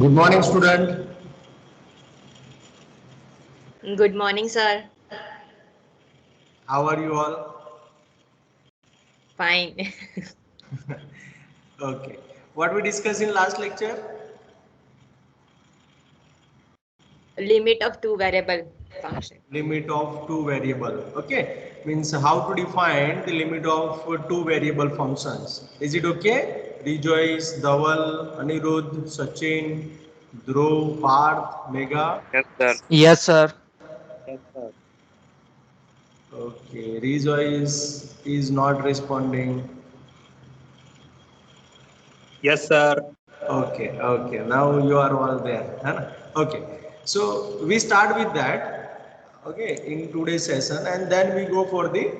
Good morning, student. Good morning, sir. How are you all? Fine. Okay. What we discussed in last lecture? Limit of two variable function. Limit of two variable. Okay. Means how to define the limit of two variable functions. Is it okay? Rejoice, Dhaval, Anirudh, Sachin, Dhruv, Parth, Mega. Yes, sir. Yes, sir. Okay. Rejoice is not responding. Yes, sir. Okay, okay. Now you are all there. है ना? Okay. So we start with that. Okay, in today's session, and then we go for the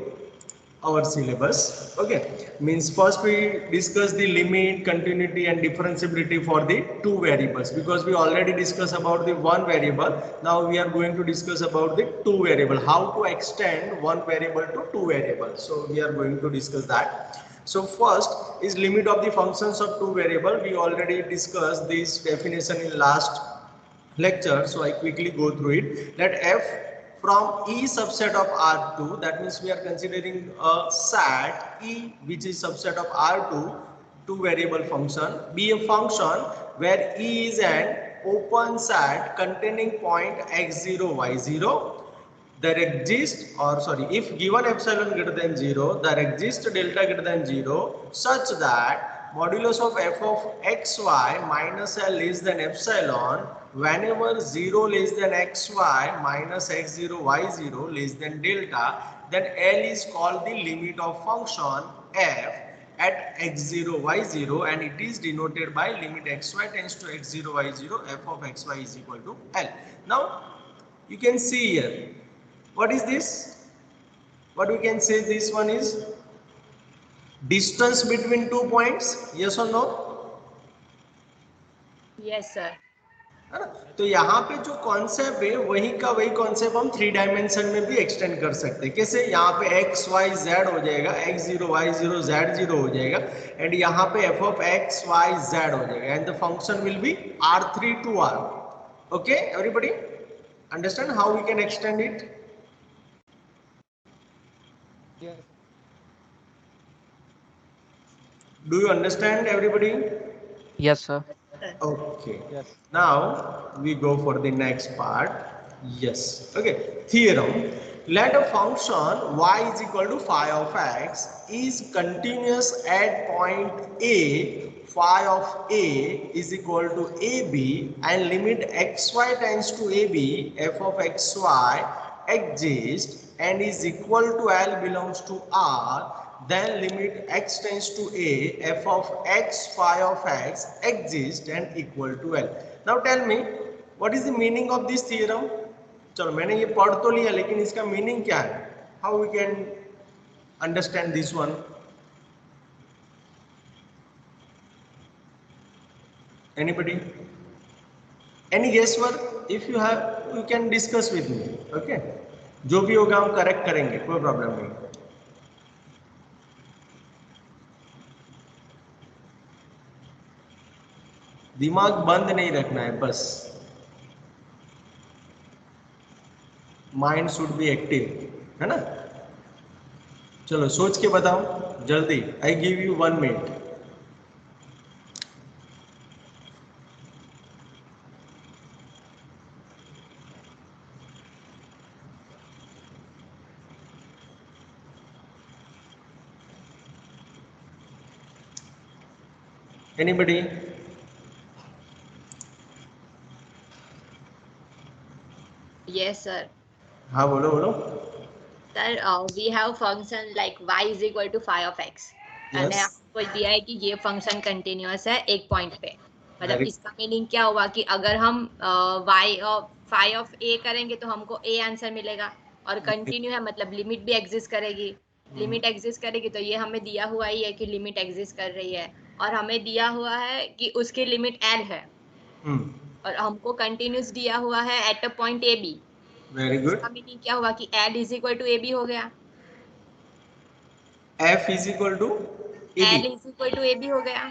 our syllabus. Okay, means first we discuss the limit, continuity, and differentiability for the two variables because we already discussed about the one variable. Now we are going to discuss about the two variable. How to extend one variable to two variables. So we are going to discuss that. So first is limit of the functions of two variable. We already discussed this definition in last lecture, so I quickly go through it. That f from E subset of R2, that means we are considering a set E which is subset of R2, two variable function, be a function where E is an open set containing point x0 y0. There exists, or sorry, if given epsilon greater than 0, there exists delta greater than 0 such that modulus of f of xy minus L less than epsilon whenever 0 less than xy minus x0 y0 less than delta, then L is called the limit of function f at x0 y0, and it is denoted by limit xy tends to x0 y0 f of xy is equal to L. Now you can see here, what is this? What we can say, this one is distance between two points, yes or no? Yes, sir. है ना? तो यहाँ पे जो concept है वही का वही कॉन्सेप्ट हम थ्री डायमेंशन में भी एक्सटेंड कर सकते हैं. कैसे? यहाँ पे एक्स वाई जेड हो जाएगा, X zero Y zero Z zero हो जाएगा, एंड यहाँ पे F of x Y Z हो जाएगा, and the function will be R3 to R. Okay, everybody understand how we can extend it? Do you understand, everybody? Yes, sir. Okay. Yes. Now we go for the next part. Yes. Okay. Theorem. Let a function y is equal to phi of x is continuous at point A. Phi of A is equal to AB, and limit xy tends to AB. F of xy exists and is equal to L belongs to R. Then limit x tends to A, f of x phi of x exists and equal to L. Now tell me, what is the meaning of this theorem? चलो मैंने ये पढ़ तो लिया, लेकिन इसका meaning क्या है? How we can understand this one? Anybody? Any guesswork? If you have, you can discuss with me. Okay? जो भी होगा हम करेक्ट करेंगे, कोई प्रॉब्लम नहीं. दिमाग बंद नहीं रखना है, बस माइंड शुड बी एक्टिव, है ना? चलो सोच के बताओ जल्दी. I give you 1 minute. Anybody? Yes, sir. हाँ बोलो बोलो. Sir, we have function like y is equal to phi of x. and Yes. आपको दिया है कि ये फंक्शन कंटिन्यूअस है एक पॉइंट पे. मतलब Very- इसका मीनिंग क्या हुआ कि अगर हम y of phi of a करेंगे तो हमको a आंसर मिलेगा, और कंटिन्यू है मतलब लिमिट भी एग्जिस्ट करेगी. लिमिट एग्जिस्ट करेगी तो ये हमें दिया हुआ ही है कि लिमिट एग्जिस्ट कर रही है, और हमें दिया हुआ है कि उसकी लिमिट l है, और हमको कंटिन्यूस दिया हुआ है at a point A B. Very good. इसका मीनिंग क्या हुआ कि l is equal to A B हो गया. f इज इक्वल टू L is equal to AB हो गया।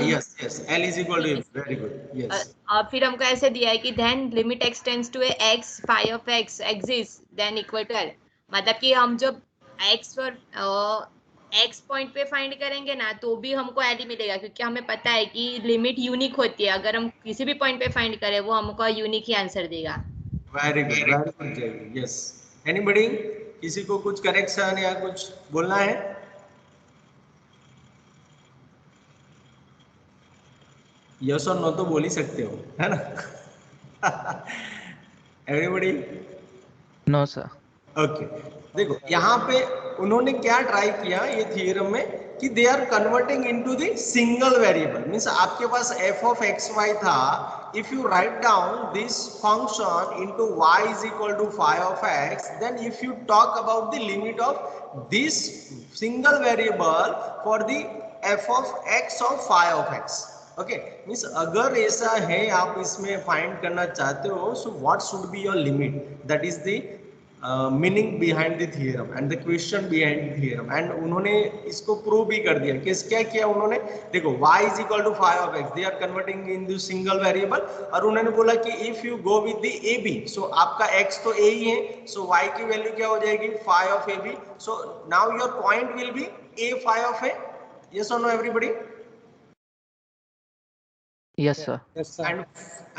yes, L is equal to AB. Very good. Yes. और फिर हमको ऐसे दिया है कि then limit x tends to a x phi of x exists then equal to L। मतलब कि हम जब x पर x पॉइंट पे फाइंड करेंगे ना तो भी हमको L ही मिलेगा, क्योंकि हमें पता है कि लिमिट यूनिक होती है। अगर हम किसी भी पॉइंट पे फाइंड करें वो हमको यूनिक ही आंसर देगा। Very good. Very good, Jayvi. Yes. Anybody? किसी को कुछ करेक्शन या कुछ बोलना है? यस और नो तो बोल ही सकते हो, है ना? Everybody? No sir. ओके देखो यहाँ पे उन्होंने क्या ट्राई किया ये थियरम में कि they are converting into the single variable. Means आपके पास f of xy था, if you write down this function into y is equal to phi of x, then if you talk about the limit of this single variable for the f of x of phi of x, okay means अगर ऐसा है आप इसमें find करना चाहते हो, so what should be your limit, that is the meaning behind the theorem and the question behind the theorem. And उन्होंने इसको प्रूव भी कर दिया। किस क्या किया उन्होंने, देखो y is equal to phi of x, they are converting in the single variable, और उन्होंने बोला कि if you go with the ab, so आपका x तो a ही है, so y की वैल्यू क्या हो जाएगी phi of ab, so now your point will be a phi of a, yes or no everybody? Yes sir. Yes, sir.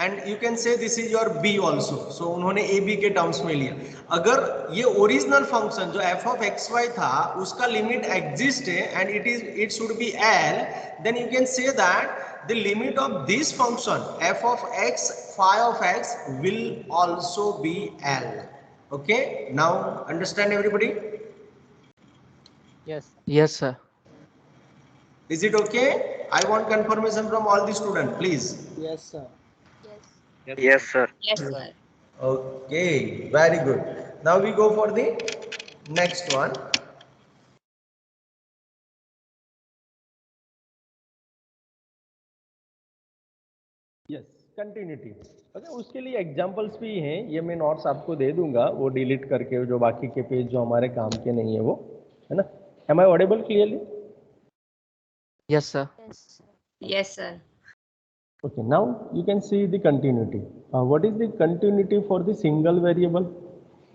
and you can say this is your b also, so उन्होंने a b के terms में लिया। अगर ये original function जो f of xy था उसका limit exist है and it should be l, then you can say that the limit of this function f of x phi of x will also be l. Okay, now understand everybody? Yes. Yes sir. Is it okay? I want confirmation from all the students, please. Yes, sir. Yes sir. Yes sir। Okay, very good. Now we go for the next one. Yes, continuity. Okay, उसके लिए examples भी हैं, ये मैं notes आपको दे दूंगा, वो delete करके जो बाकी के पेज जो हमारे काम के नहीं है वो, है ना? Am I audible clearly? Yes sir. Yes sir। Okay, now you can see the continuity. What is the continuity for the single variable?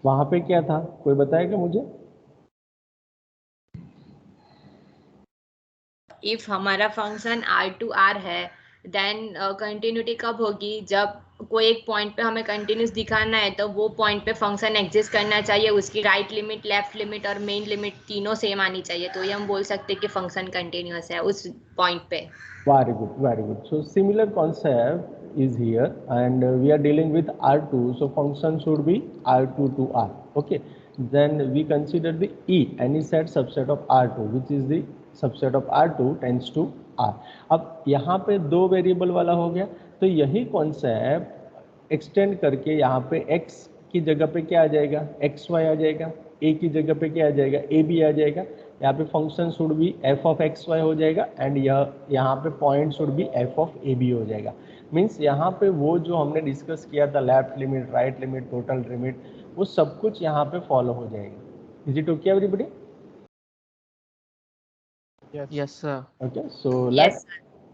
वहाँ पे क्या था, कोई बताएगा मुझे? इफ हमारा फंक्शन r to r है, देन कंटिन्यूटी कब होगी, जब कोई एक पॉइंट पे हमें कंटिन्यूस दिखाना है तो वो पॉइंट पे फंक्शन एग्जिस्ट करना चाहिए, उसकी राइट लिमिट, लेफ्ट लिमिट और मेन लिमिट तीनों सेम आनी चाहिए, तो ये हम बोल सकते हैं कि फंक्शन कंटिन्यूअस है उस पॉइंट पे। Very good, very good. So similar concept is here, and we are dealing with R2. So function should be R2 to R. Okay. Then we consider the E, any set subset of R2, which is the subset of R2 tends to R. अब यहाँ पे दो variable वाला हो गया, तो यही concept extend करके यहाँ पे x की जगह पे क्या आ जाएगा, xy आ जाएगा, a की जगह पे क्या आ जाएगा, ab आ जाएगा। यहाँ पे function should be f of xy हो जाएगा एंड यहाँ पे point should be f of ab हो जाएगा। मीन्स यहाँ पे वो जो हमने डिस्कस किया था left limit, right limit, total limit, वो सब कुछ यहाँ पे फॉलो हो जाएगा। Is it okay everybody? Yes. Yes sir. Okay, so Yes,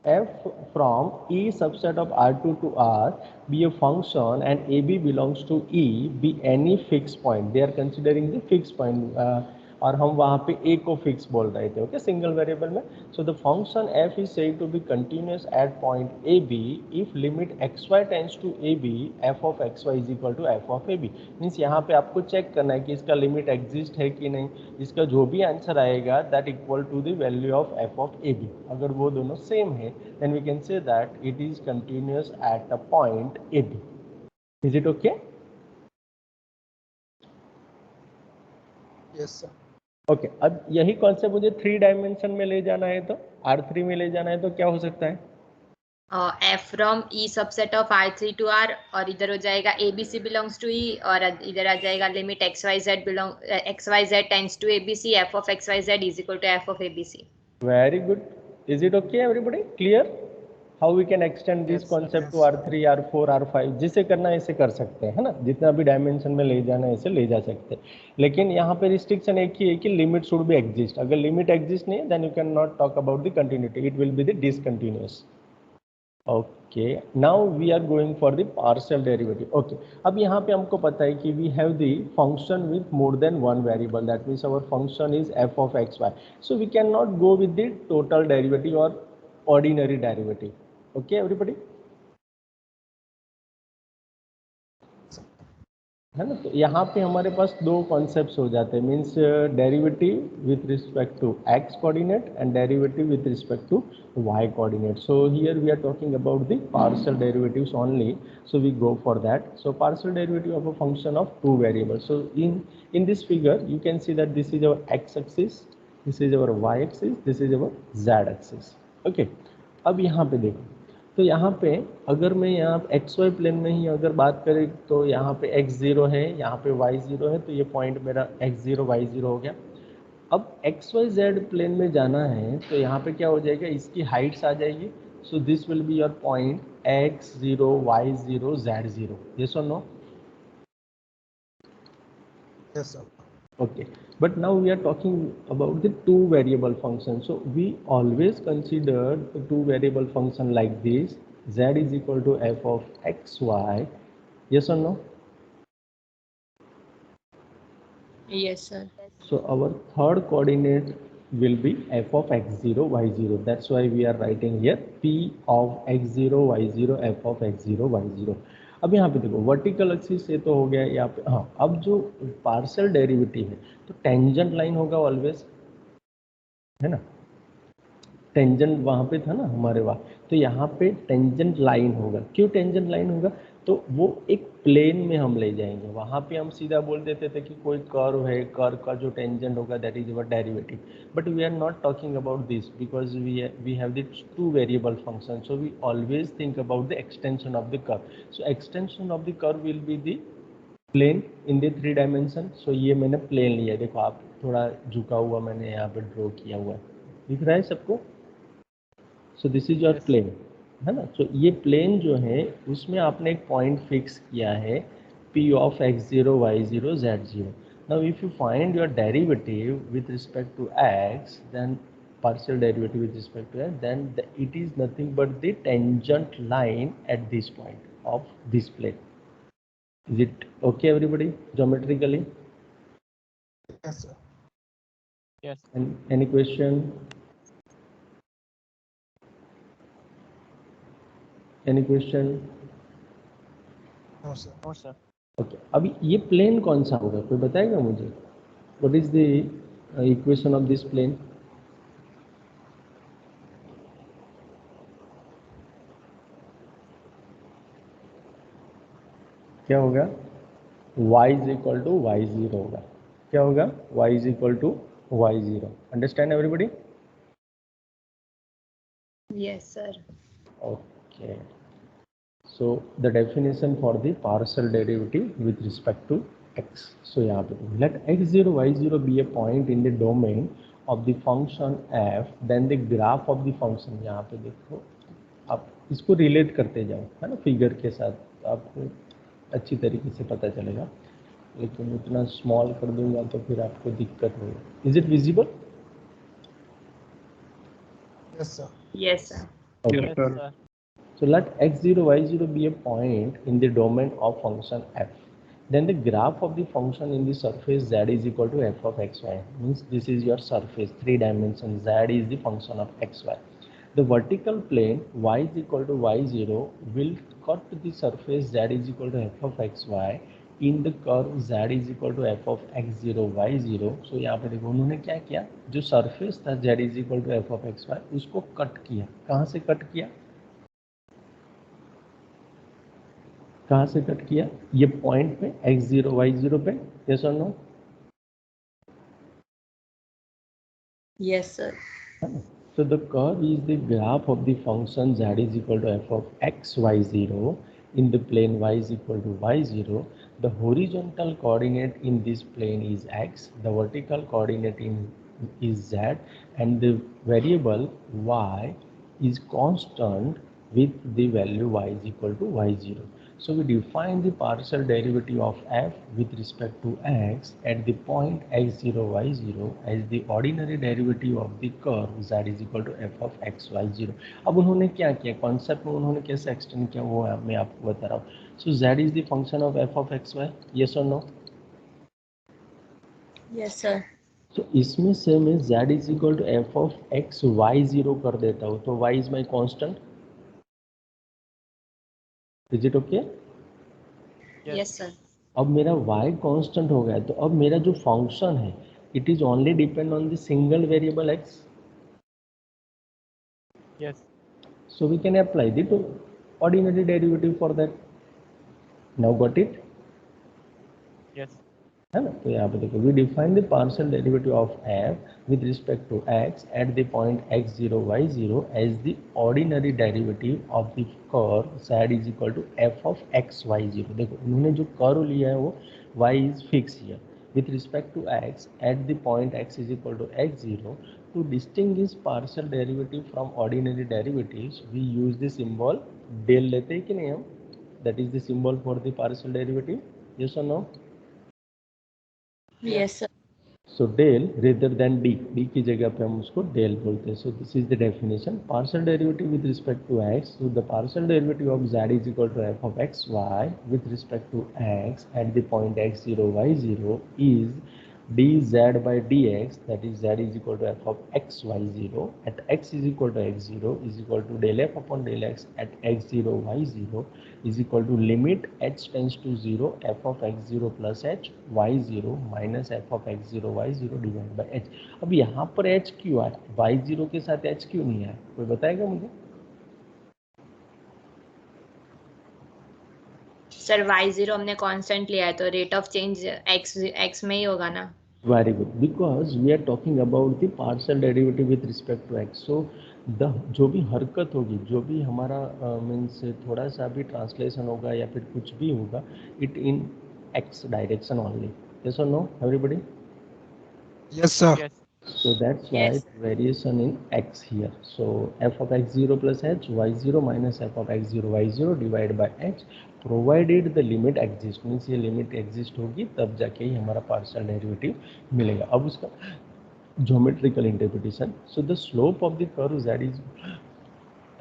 let f from E subset of R2 to R be a function and AB belongs to E be any fixed point. They are considering the fixed point. और हम वहाँ पे A को fix बोल रहे थे, okay, single variable में। So the function f is said to be continuous at point AB if limit xy tends to AB f of xy is equal to f of AB. Means यहाँ पे आपको check करना है कि इसका limit exist है कि नहीं। इसका जो भी आंसर आएगा that equal to the value of f of AB। अगर वो दोनों सेम है then we can say that it is continuous at a point AB। Is it okay? Yes, sir. Okay, अब यही कॉन्सेप्ट मुझे 3 डायमेंशन में ले जाना है, तो R3 में ले जाना है, तो क्या हो सकता है? f from E subset of R3 to R, और इधर हो जाएगा ABC belongs to E, और इधर आ जाएगा limit XYZ tends to ABC f of XYZ is equal to f of ABC। Very good. Is it okay everybody? Clear? How we can extend this concept to R3, R4, R5, जिसे करना है ऐसे कर सकते हैं, है ना, जितना भी डायमेंशन में ले जाना है ऐसे ले जा सकते हैं, लेकिन यहाँ पे रिस्ट्रिक्शन एक ही है कि लिमिट शुड बी एग्जिस्ट. अगर लिमिट एग्जिस्ट नहीं है then you can not talk about the continuity, it will be the discontinuous. Okay, now we are going for the partial derivative. Okay, अब यहाँ पे हमको पता है कि we have the function with more than one variable, that means our function is f of x y. So we can not go with the total derivative और ordinary derivative. Okay everybody, है ना. तो यहाँ पे हमारे पास दो concepts हो जाते हैं, means derivative with respect to x coordinate and derivative with respect to y coordinate. So here we are talking about the partial derivatives only, so we go for that. So partial derivative of a function of two variables. So in this figure you can see that this is our x axis, this is our y axis, this is our z axis. Okay, अब यहाँ पे देखो, तो यहाँ पे अगर मैं यहाँ एक्स वाई प्लेन में ही अगर बात करें तो यहाँ पे x0 है, यहाँ पे y0 है, तो ये पॉइंट मेरा x0 y0 हो गया. अब एक्स वाई जेड प्लेन में जाना है तो यहाँ पे क्या हो जाएगा, इसकी हाइट्स आ जाएगी. So this will be your point x0 y0 z0. Yes और no? Yes, sir. Okay, but now we are talking about the two variable function. So we always consider the two variable function like this, z is equal to f of xy. Yes or no? Yes, sir. So our third coordinate will be f of x0 y0. That's why we are writing here p of x0 y0 f of x0 y0. अब यहाँ पे देखो vertical axis से तो हो गया यहाँ पे. हाँ, अब जो पार्शियल डेरिवेटिव है तो टेंजेंट लाइन होगा ऑलवेज, है ना. टेंजेंट वहाँ पे था ना हमारे वहाँ, तो यहाँ पे टेंजेंट लाइन होगा. क्यों टेंजेंट लाइन होगा? तो वो एक प्लेन में हम ले जाएंगे. वहाँ पे हम सीधा बोल देते थे कि कोई कर्व है, कर्व का जो टेंजेंट होगा that is our derivative. But we are not talking about this because we have the two variable function. So we always think about the extension of the curve. So extension of the curve will be the plane in the 3 dimension. So ये मैंने plane लिया, देखो आप थोड़ा झुका हुआ मैंने यहाँ पे ड्रॉ किया हुआ है, दिख रहा है सबको? So this is your plane, है ना. तो ये प्लेन जो है उसमें आपने एक पॉइंट फिक्स किया है p of x0 y0 z0. Now if you find your derivative with respect to x, then partial derivative with respect to x, then it is nothing but the tangent line at this point of this plane. Is it okay everybody geometrically? Yes, sir. Yes. Any question? Any question? No, sir. No, sir. Okay, अभी ये plane कौन सा होगा, कोई बताएगा मुझे? What is the equation of this plane? क्या होगा? y is equal to y0 होगा. क्या होगा? y is equal to y0. Understand everybody? Yes, sir. Okay. So the definition for the partial derivative with respect to x. So यहाँ पे let x0 y0 be a point in the domain of the function f, then the graph of the function. यहाँ पे देखो आप इसको relate करते जाओ, है ना, फिगर के साथ, आपको अच्छी तरीके से पता चलेगा. लेकिन उतना स्मॉल कर दूंगा तो फिर आपको दिक्कत होगी. Is it visible? Yes, sir. Yes, sir. Okay. Yes, sir. So let x0 y0 be a point in the domain of function f. Then the graph of the function in the surface z is equal to f of xy. Means this is your surface, 3 dimensions. Z is the function of xy. The vertical plane y is equal to y0 will cut the surface z is equal to f of xy in the curve z is equal to f of x0 y0. So यहाँ पे देखो उन्होंने क्या किया, जो surface था z is equal to f of xy उसको cut किया. कहाँ से कट किया? कहाँ से कट किया? ये पॉइंट पे x0 y0 पे. यस और no? Yes, sir. So the curve is the graph of the function z is equal to f of x y0 in the plane y is equal to y0. The horizontal coordinate in this plane is x, the vertical coordinate is z, and the variable y is constant with the value y is equal to y0. So we define the partial derivative of f with respect to x at the point x0 y0 as the ordinary derivative of the curve z is equal to f of x y0. अब उन्होंने क्या किया, concept में उन्होंने कैसे extend किया वो मैं आपको बता रहा हूँ. So z is the function of f of x y, yes or no? Yes sir. तो इसमें से मैं z is equal to F of x Y zero कर देता हूँ, तो y is my constant. Is it okay? Yes sir. अब मेरा y कांस्टेंट हो गया, तो अब मेरा जो फंक्शन है it is only depend on the single variable x. Yes. So we can apply the ordinary derivative for that. Now got it? Yes. है ना. तो यहाँ पे देखो, we define the partial derivative of f with respect to x at the point x0 y0 as the ordinary derivative of the curve z is equal to f of x y0. देखो उन्होंने जो curve लिया है वो y is fix here with respect to x at the point x is equal to x0. To distinguish partial derivative from ordinary derivatives, we use the symbol del लेते हैं कि नहीं हम? That is the symbol for the partial derivative. Yes or no? Yes sir. So del rather than d की जगह पे हम उसको del बोलते हैं. So this is the definition. Partial derivative with respect to x. So the partial derivative of z is equal to f of x y with respect to x at the point x0 y0 is dz by dx, that is z is equal to f of x y0 at x is equal to x0 is equal to del f upon del x at x0 y0 is equal to limit h tends to 0 f of x0 plus h y0 minus f of x0 y0 divided by h. अब यहाँ पर h क्यों आया, y0 के साथ h क्यों नहीं आया, कोई बताएगा मुझे? सर y0 हमने कांस्टेंट लिया है तो रेट ऑफ चेंज x में ही होगा ना. Very good, because we are talking about the partial derivative with respect to x. So the जो भी हरकत होगी, जो भी हमारा मीन्स थोड़ा सा भी ट्रांसलेशन होगा या फिर कुछ भी होगा, it in x direction only. Yes or no, everybody? Yes, sir. Yes. So that's why Yes. variation in x here. So f of x0 plus h y0 minus f of x0 y0 divided by h, provided the limit exist, means ये limit exist होगी तब जाके ही हमारा partial derivative मिलेगा. अब उसका geometrical interpretation. So the slope of the curve z is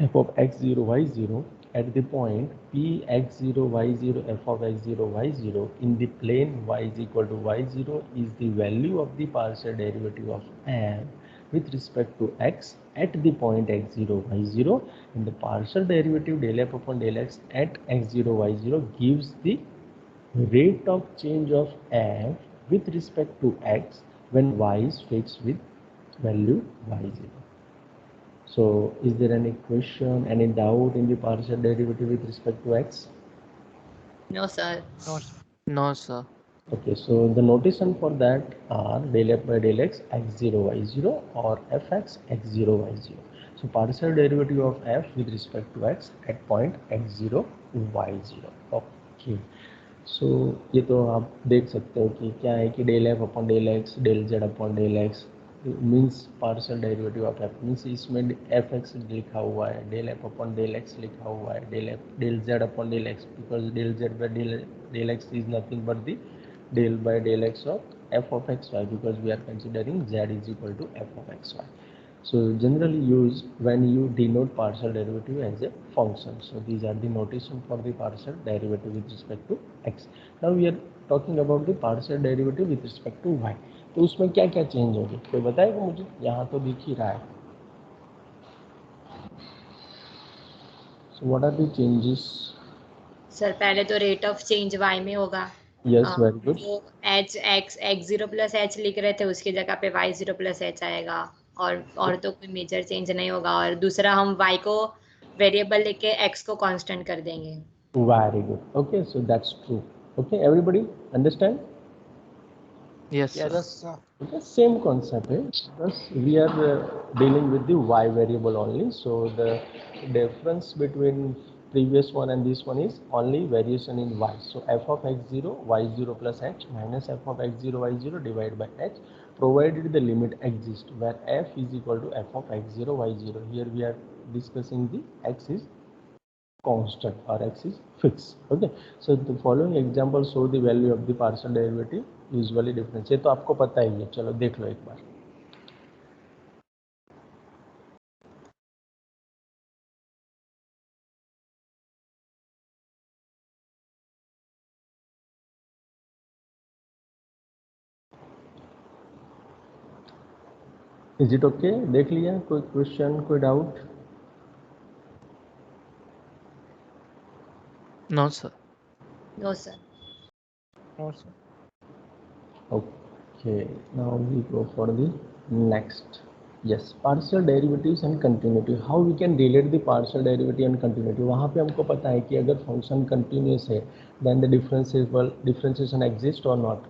f of x0 y0 at the point p x0 y0 f of x0 y0 in the plane y is equal to y0 is the value of the partial derivative of f with respect to x at the point x0 y0, and the partial derivative del f upon del x at x0 y0 gives the rate of change of f with respect to x when y is fixed with value y0. So is there any question, any doubt in the partial derivative with respect to x? No sir. No, sir. No, sir. Okay, so the notation for that are del f by del x x0 y0 or fx x0 y0. So partial derivative of f with respect to x at point x0 y0. Okay. So ये तो आप देख सकते हो कि क्या है कि del f upon del x del z upon del x means partial derivative of F means इसमें एफ एक्स लिखा हुआ है, del F upon del X लिखा हुआ है, del Z upon del X, because del Z by del X is nothing but the del by del X of F of x Y, because we are considering Z is equal to F of x Y. So generally used when you denote partial derivative as a function. So these are the notation for the partial derivative with respect to x. Now we are talking about the partial derivative with respect to y. तो उसमें क्या क्या change होगी, कोई बताएगा मुझे? यहाँ तो दिख ही रहा है. So what are the changes? Sir पहले तो रेट ऑफ चेंज y में होगा. Yes, very good. जो h x x0 plus h लिख रहे थे उसकी जगह पे y0 प्लस h आएगा, और तो कोई मेजर चेंज नहीं होगा. और दूसरा हम y को वेरिएबल लेके x को कांस्टेंट कर देंगे. Very good. Okay, so that's true. Okay, everybody understand? Yes, sir. Yes, sir. Okay, same concept. Thus we are dealing with the y variable only. So the difference between previous one and this one is only variation in y. So f of x0 y0 plus h minus f of x0 y0 divided by h, provided the limit exists where f is equal to f of x0 y0. Here we are discussing the x is constant or x is fixed. Okay, so the following example show the value of the partial derivative usually difference. ये तो आपको पता ही है, चलो देख लो एक बार. Is it okay? देख लिया? कोई क्वेश्चन, कोई doubt? No, sir. No sir. No, sir. Okay, now we go for the next. Yes, partial derivatives and continuity. How we can relate the partial derivative and continuity? वहाँ पे हमको पता है कि अगर फंक्शन कंटिन्यूस है then the differentiation exist or not.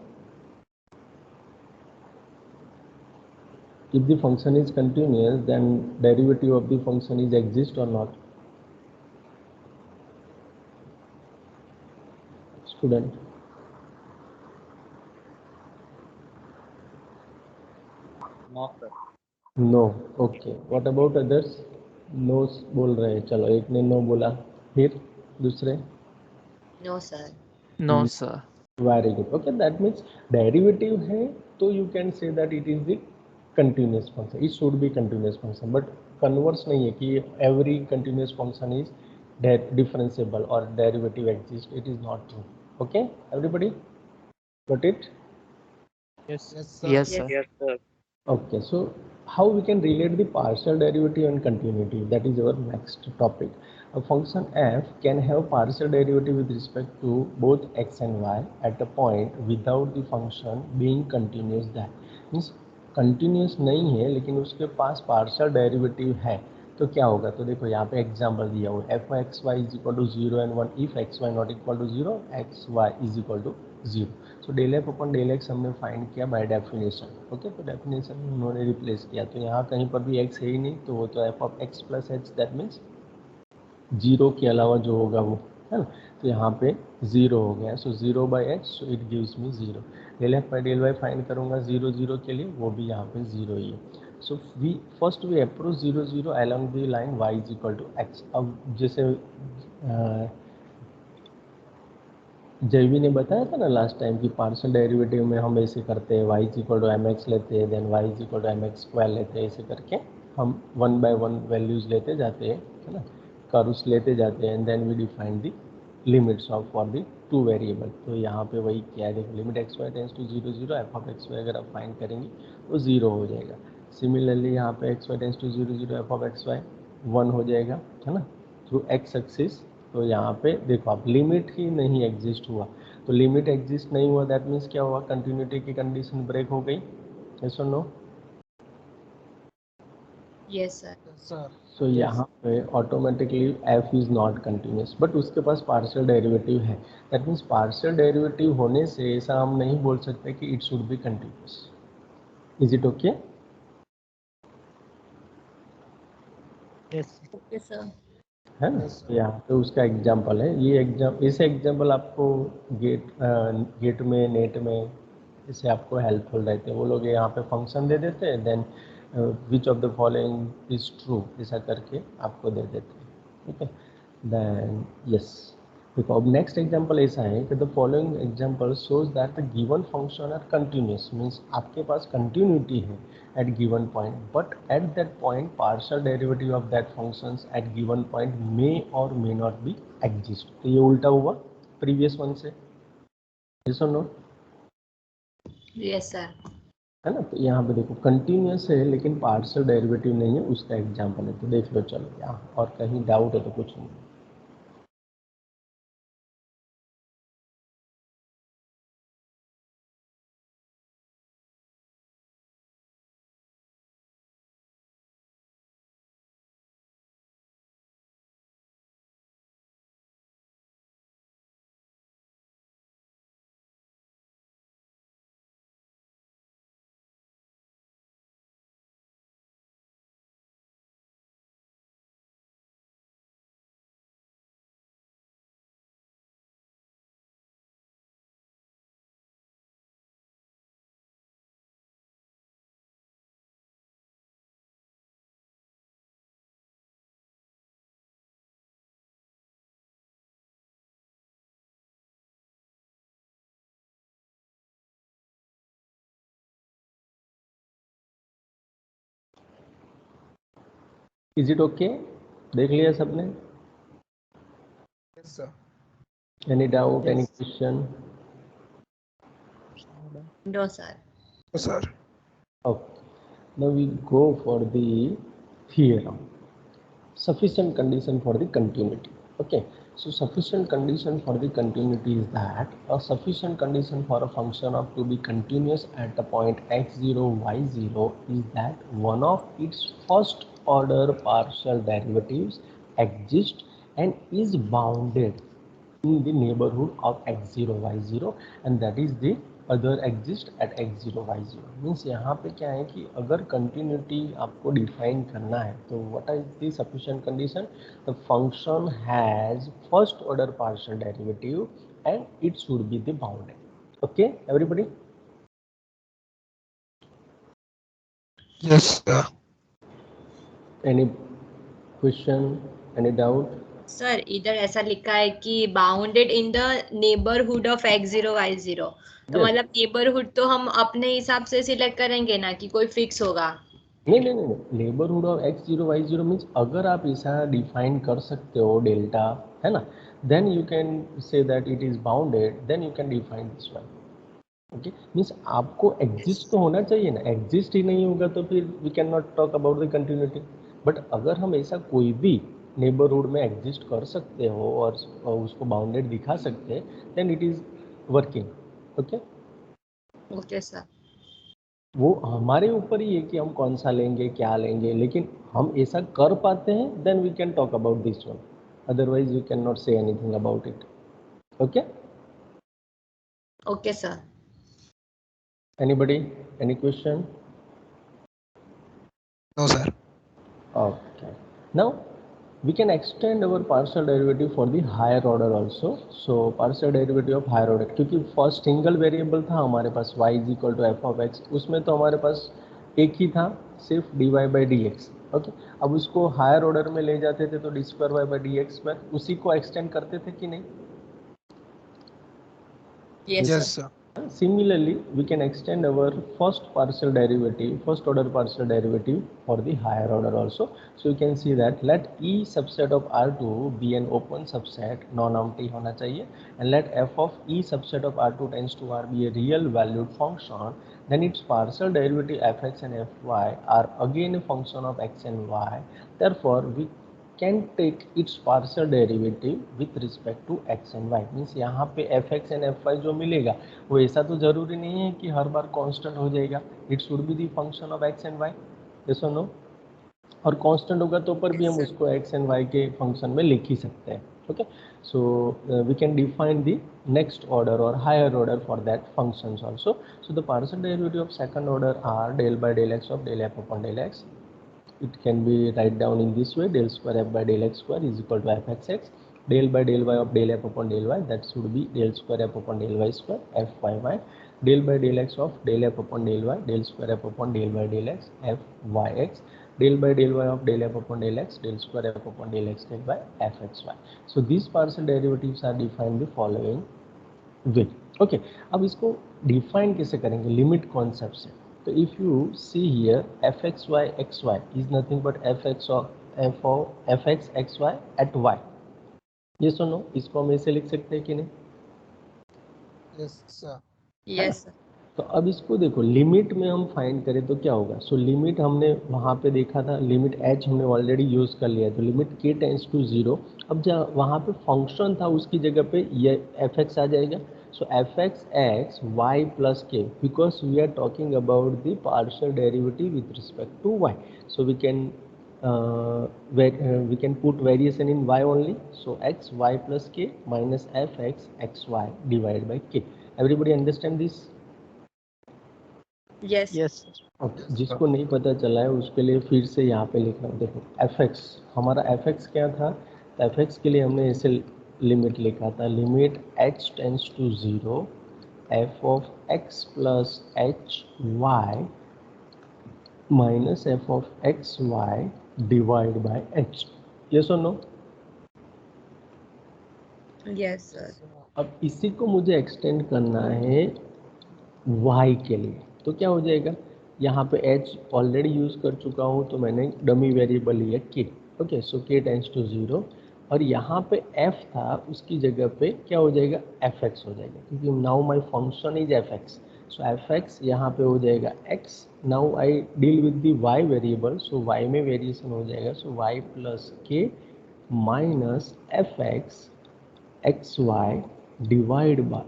If the function is continuous, then derivative of the function is exist or not? Student. No, sir. No. Okay. What about others? No बोल रहे हैं. चलो एक ने no बोला. फिर दूसरे? No sir. No, sir. Very good. Okay, that means derivative है तो you can say that it is the continuous function. It should be continuous function. But converse नहीं है कि every continuous function is differentiable or derivative exists. It is not true. Okay, everybody got it? Yes. Yes, Yes. sir. Yes, sir. Okay, so how we can relate the partial derivative and continuity? That is our next topic. A function f can have partial derivative with respect to both x and y at a point without the function being continuous. That means continuous नहीं है लेकिन उसके पास partial derivative है तो क्या होगा? तो देखो यहाँ पे एग्जाम्पल दिया हुआ है F x Y is equal to 0 and 1 if X Y not equal to 0 x Y is equal to 0. So del F upon del X हमने फाइंड किया बाय डेफिनेशन. ओके, तो डेफिनेशन में उन्होंने रिप्लेस किया तो यहाँ कहीं पर भी एक्स है ही नहीं तो वो तो F of x plus H that means 0 के अलावा जो होगा वो है ना. तो यहाँ पे 0 हो गया so 0 by H so it gives me 0. Del F by del Y find करूँगा 0 0 के लिए वो भी यहाँ पे 0 ही है. So we first we approach 0 0 along the line y is equal to X. अब जैसे जयवी ने बताया था ना लास्ट टाइम कि पार्शियल डेरिवेटिव में हम ऐसे करते हैं y is equal to M X लेते हैं then y is equal to M X square लेते हैं ऐसे करके हम 1 बाय 1 वैल्यूज लेते जाते हैं है ना, कर्व्स लेते जाते हैं and then we define the limits of for the two variable. तो यहाँ पे वही क्या है देखो limit x y tends to 0 0 f of x y अगर आप फाइंड करेंगे तो 0 हो जाएगा. सिमिलरली यहाँ पे x y tends to 0 0 f of x y 1 हो जाएगा है ना थ्रू एक्स एक्सिस. तो यहाँ पे देखो आप लिमिट ही नहीं एग्जिस्ट हुआ तो लिमिट एग्जिस्ट नहीं हुआ दैट मीन्स क्या हुआ कंटिन्यूटी की कंडीशन ब्रेक हो गई. यस और नो? Yes sir. सो यहाँ पे automatically F is not continuous but उसके पास पार्शियल डेरिवेटिव है. दैट मीन्स पार्शियल डेरिवेटिव होने से ऐसा हम नहीं बोल सकते कि it should be continuous. Is it okay? Yes. Okay sir. है ना. तो यहाँ पे उसका एग्जाम्पल है ये इसे एग्जाम्पल आपको गेट में नेट में इसे आपको हेल्पफुल रहते हैं. वो लोग यहाँ पे फंक्शन दे देते हैं then which of the following is true ऐसा करके आपको दे देते हैं. ठीक है देन यस देखो अब नेक्स्ट एग्जाम्पल ऐसा है कि the following example shows that the given function are continuous means आपके पास कंटिन्यूटी है at given point but at that point partial derivative of that functions at given point may or may not be exist. तो ये उल्टा हुआ previous one से. yes or no? Yes sir. है ना. तो यहाँ पे देखो कंटिन्यूस है लेकिन पार्शियल डेरिवेटिव नहीं है उसका एग्जांपल है तो देख लो. चलो यहाँ और कहीं डाउट है तो कुछ नहीं. Is it okay? देख लिया सबने? Yes, sir. Any doubt, any Yes. Question? No sir. Yes, sir. Okay. Now we go for the theorem. Sufficient condition for the continuity. Okay. So sufficient condition for the continuity is that a sufficient condition for a function of to be continuous at the point x0, y0 is that one of its first order partial derivatives exists and is bounded in the neighborhood of x0, y0 and that is the other exist at x0, y0. Means यहाँ पे क्या है कि अगर continuity आपको define करना है तो what is the sufficient condition? The function has first order partial derivative and it should be the bounded. Okay everybody? Yes, sir. Any question, any doubt? Sir इधर ऐसा लिखा है कि bounded in the neighbourhood of x0 y0. तो Yes. मतलब neighbourhood तो हम अपने हिसाब से सिलेक्ट करेंगे ना कि कोई फिक्स होगा? नहीं, neighbourhood of x0 y0 means अगर आप ऐसा डिफाइन कर सकते हो डेल्टा, है ना, then you can say that it is bounded, then you can define this one. Okay, means आपको एग्जिस्ट तो होना चाहिए ना, एग्जिस्ट ही नहीं होगा तो फिर we can not talk about the continuity. But अगर हम ऐसा कोई भी नेबरहुड में एग्जिस्ट कर सकते हो और उसको बाउंडेड दिखा सकते हैं, then it is working. Okay, okay sir. वो हमारे ऊपर ही है कि हम कौन सा लेंगे, क्या लेंगे, लेकिन हम ऐसा कर पाते हैं, then we can talk about this one, otherwise we can not say anything about it. Okay, okay sir. Anybody, any question? No, sir. Okay, now we can extend our partial derivative for the higher order also. So partial derivative of higher order, क्योंकि first single variable था हमारे पास y is equal to F of x, उसमें तो हमारे पास एक ही था सिर्फ dy by d x. Okay, अब उसको हायर ऑर्डर में ले जाते थे तो d square y by d x square, उसी को एक्सटेंड करते थे कि नहीं? Yes Yes, sir. sir. Similarly, we can extend our first partial derivative, first order partial derivative for the higher order also. So you can see that let E subset of R2 be an open subset, non-empty होना चाहिए, and let f of E subset of R2 tends to R be a real valued function. Then its partial derivative fx and fy are again a function of x and y. Therefore, we can take its partial derivative with respect to x and y. Means यहाँ पे fx and fy जो मिलेगा वो ऐसा तो जरूरी नहीं है कि हर बार कांस्टेंट हो जाएगा. It should be the function of x and Y. Yes और नो? और कांस्टेंट होगा तो पर भी हम Yes, sir. उसको एक्स एंड वाई के फंक्शन में लिख ही सकते हैं. Okay, so we can define the next order और higher order for that functions also. So the partial derivative of second order are del by del X of del F upon del X. It can be write down in this way: del square f by del x square is equal to f x x, del by del y of del f upon del y, that should be del square f upon del y square f y y, del by del x of del f upon del y, del square f upon del y del x f y x, del by del y of del f upon del x, del square f upon del x del y f x y. So these partial derivatives are defined the following way. Okay, अब इसको define कैसे करेंगे? Limit concept से. तो if you see here f x y x Y is nothing but f x x y at y. ये सुनो, इसको हम ऐसे लिख सकते हैं कि नहीं? Yes, sir. Yes, sir. तो अब इसको देखो, लिमिट में हम फाइंड करें तो क्या होगा? सो लिमिट हमने वहाँ पे देखा था, लिमिट एच हमने ऑलरेडी यूज़ कर लिया, तो लिमिट के टेंस टू जीरो. अब जहाँ वहाँ पे फंक्शन था उसकी जगह पे ये एफ एक्स आ जाएगा. So F x x Y plus K, because we are talking about the partial derivative with respect to Y. So we can put variation in y only. So x y plus k minus f x x y divided by k. Everybody understand this? Yes. Yes, sir. Okay. जिसको नहीं पता चला है उसके लिए फिर से यहाँ पे लिख रहा हूँ. देखो एफ एक्स, हमारा एफ एक्स क्या था? एफ एक्स के लिए हमने ऐसे लिमिट लिखा था, limit h tends to zero f of x plus h y minus f of x y divide by h. Yes और नो? Yes, sir. अब इसी को मुझे एक्सटेंड करना है y के लिए, तो क्या हो जाएगा? यहाँ पे h ऑलरेडी यूज कर चुका हूँ तो मैंने डमी वेरिएबल लिया k. Okay, so k tends to 0 और यहाँ पे f था उसकी जगह पे क्या हो जाएगा fx हो जाएगा क्योंकि now my function is fx. So fx यहाँ पे हो जाएगा x. Now I deal with the y variable, so y में वेरिएशन हो जाएगा, सो y plus k minus fx xy divide by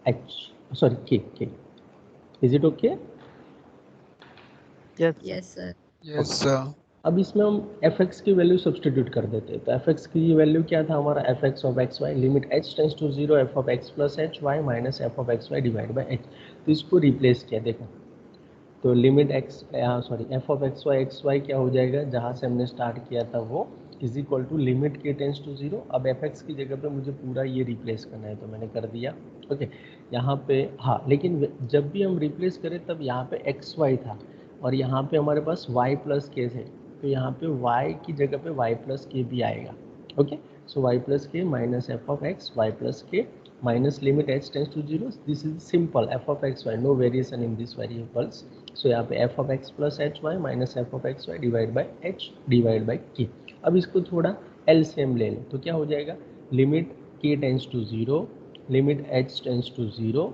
h, sorry k. Is it okay? Yes, sir. Yes sir. Yes, sir. अब इसमें हम fx की value substitute कर देते हैं. तो fx की वैल्यू क्या था हमारा, fx of xy limit h tends to 0 f of x plus h y minus f of xy divide by h. तो इसको रिप्लेस किया, देखो तो limit x sorry f of xy क्या हो जाएगा, जहाँ से हमने स्टार्ट किया था वो is equal to limit k tends to 0. अब fx की जगह पे मुझे पूरा ये रिप्लेस करना है तो मैंने कर दिया. ओके, यहाँ पे हाँ, लेकिन जब भी हम रिप्लेस करें तब यहाँ पे xy था और यहाँ पे हमारे पास y प्लस के थे, तो यहाँ पे y की जगह पे y प्लस के भी आएगा. Okay, so y plus k minus f of x Y plus k minus limit h tends to 0. This is simple f of x y, no variation in these variables. So यहाँ पे f of x plus h y minus f of x y divide by h divide by k. अब इसको थोड़ा LCM ले लें तो क्या हो जाएगा, limit k tends to 0 limit h tends to 0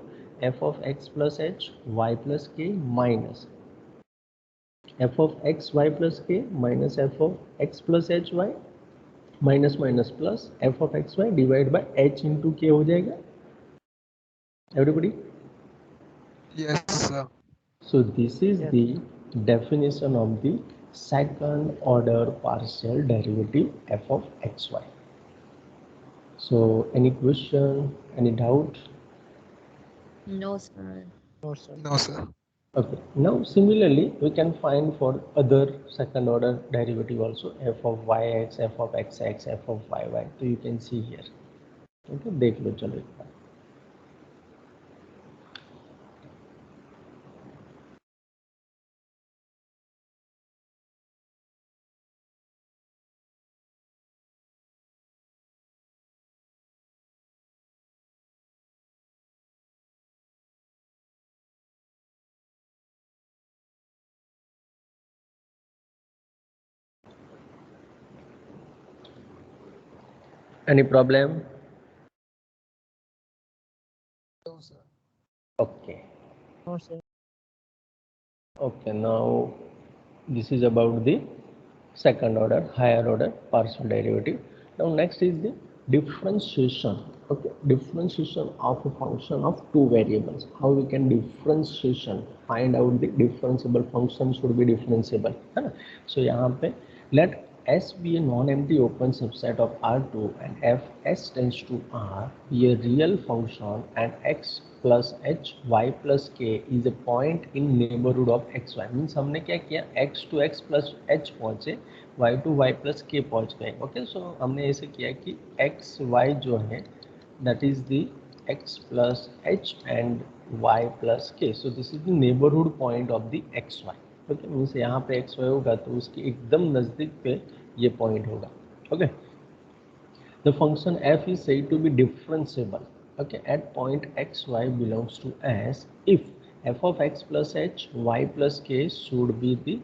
f of x plus h y plus k minus f of x y plus k minus f of x plus h y minus minus plus f of x y divide by h into k हो जाएगा. Everybody? Yes, sir. So this is Yes. the definition of the second order partial derivative f of xy. So any question, any doubt? No sir. No, sir. No, sir. Okay, now similarly we can find for other second order derivative also, f of yx, f of xx, f of yy. So you can see here. Okay, देख लो चलो एक बार. Any problem? No, sir. Okay. No, sir. Okay, now this is about the second order, higher order partial derivative. Now next is the differentiation. Okay, differentiation of a function of two variables. How we can differentiation, find out the differentiable function should be differentiable, है ना? So यहाँ पे let S be a non-empty open subset of R2 and f S tends to R be a real function and x plus h y plus k is a point in neighborhood of xy. Means हमने क्या किया, x to x plus h पहुँचे, y to y plus k पहुँच गए. Okay, सो हमने ऐसे किया कि x y जो है that is the x plus h and y plus k. So this is the neighborhood point of the xy. Okay, means यहाँ पे एक्स वाई होगा तो उसके एकदम नज़दीक पे ये पॉइंट होगा. Okay, the function f is said to be differentiable. Okay, at point x y belongs to S इफ f of x plus h y plus k should be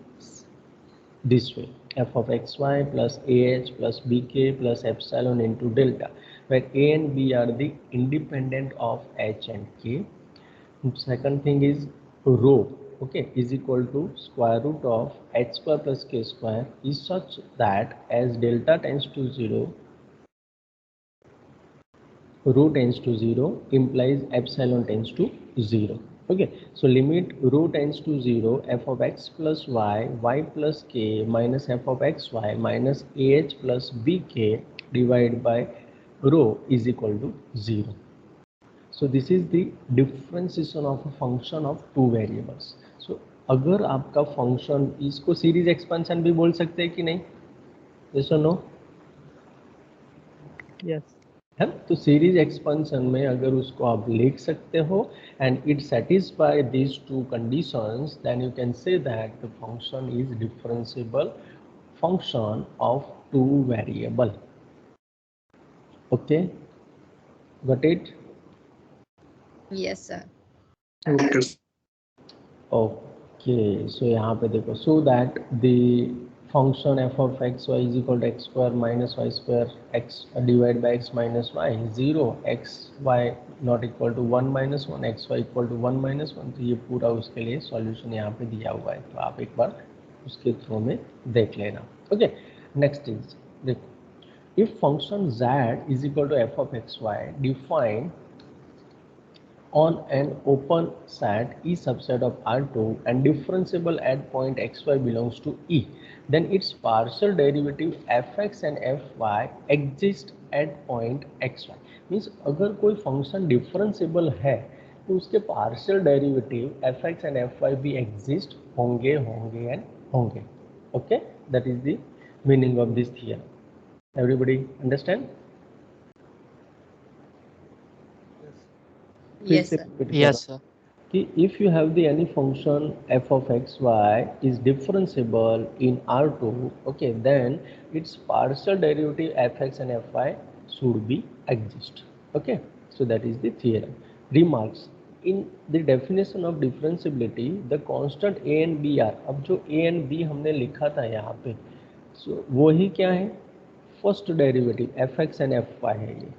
this way, f of xy plus ah plus bk plus epsilon into delta, where a and b are the independent of h and k. Second thing is rho, okay, is equal to square root of h square plus k square is such that as delta tends to 0, rho tends to 0 implies epsilon tends to 0. Okay, so limit rho tends to 0 f of x plus y plus k minus f of xy minus ah plus bk divided by rho is equal to 0. So this is the differentiation of a function of two variables. So अगर आपका function, इसको series expansion भी बोल सकते हैं कि नहीं, yes or no? Yes. है, तो सीरीज एक्सपेंशन में अगर उसको आप लिख सकते हो and it satisfy these two conditions, then you can say that the function is differentiable function of two variable. Okay, got it? Yes sir. Okay, okay so यहाँ पे देखो so that the function f of x Y is equal to x square minus y square x divide by x minus y 0 x Y not equal to 1 minus one x y equal to 1 minus one. तो ये पूरा उसके लिए solution यहाँ पे दिया हुआ है, तो आप एक बार उसके थ्रू में देख लेना। ओके नेक्स्ट इज देखो if function z is equal to F of x y define on an open set E subset of R2 and differentiable at point xy belongs to E, then its partial derivative fx and fy exist at point xy। Means अगर कोई function differentiable है तो उसके partial derivative fx and fy भी exist होंगे होंगे and होंगे। Okay that is the meaning of this theorem. Everybody understand? Yes, sir. Yes, sir. कि if you have the any function f of x y is differentiable in R2, okay, then its partial derivative fx and fy should be exist. Okay, so that is the theorem. Remarks: in the definition of differentiability, the constant a and b are, अब जो a and b हमने लिखा था यहाँ पे, so वही क्या है, first derivative fx and fy है ये।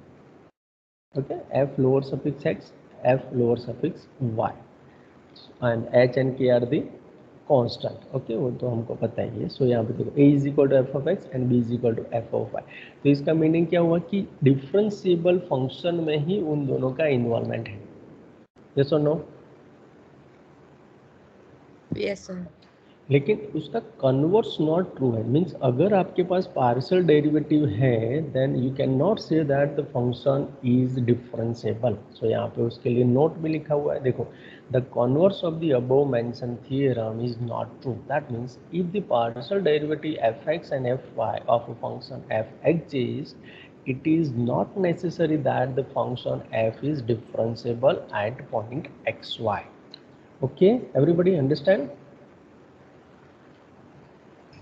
okay, f lower suffix x, f lower suffix y and h and k are the constant। okay, वो तो हमको पता ही है। सो यहाँ पे देखो a is equal to F of x and b is equal to F of y. तो इसका मीनिंग क्या हुआ कि डिफरेंशिएबल फंक्शन में ही उन दोनों का इन्वॉल्वमेंट है। यस और नो? Yes, sir. लेकिन उसका कन्वर्स नॉट ट्रू है। मीन्स अगर आपके पास पार्शियल डेरिवेटिव है then you can not say that the function is differentiable. So यहाँ पे उसके लिए नोट भी लिखा हुआ है, देखो the converse of the above mention theorem is not true. That means if the partial derivative f x and f y of a function f exist, it is not necessary that the function f is differentiable at point xy। okay, everybody understand?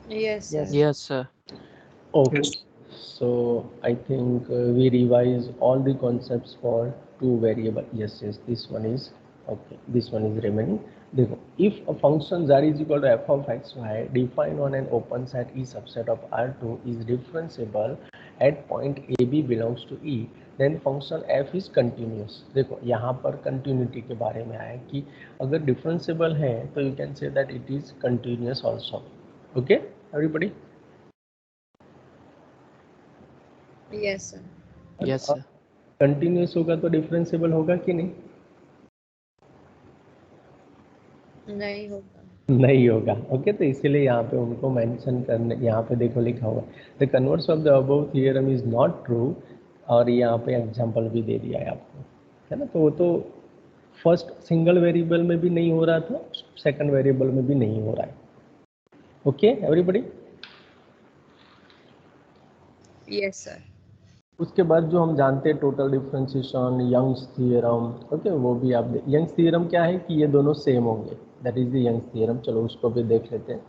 Yes, sir. Yes, sir. Okay, so I think we revise all the concepts for two variable. Yes, this one is okay. This one is remaining. देखो, if a function z is equal to f of x y defined on an open set E subset of R2 is differentiable at point AB belongs to E, then function f is continuous। देखो यहाँ पर continuity के बारे में आया कि अगर differentiable है तो you can say that it is continuous also। Okay, everybody? Yes, sir. Yes, sir. Continuous होगा तो डिफरेंशिएबल होगा कि नहीं? नहीं होगा। नहीं होगा। ओके, तो इसीलिए यहाँ पे उनको मेंशन करने, यहाँ पे देखो लिखा हुआ the converse of the above theorem is not true, और यहाँ पे एग्जांपल भी दे दिया है आपको, है ना। तो वो तो फर्स्ट सिंगल वेरिएबल में भी नहीं हो रहा था, सेकंड वेरिएबल में भी नहीं हो रहा है। Okay everybody? Yes, sir. उसके बाद जो हम जानते हैं total differentiation, Young's theorem. Okay, वो भी आप यंग्स थ्योरम क्या है कि ये दोनों सेम होंगे, that is the Young's theorem. चलो उसको भी देख लेते हैं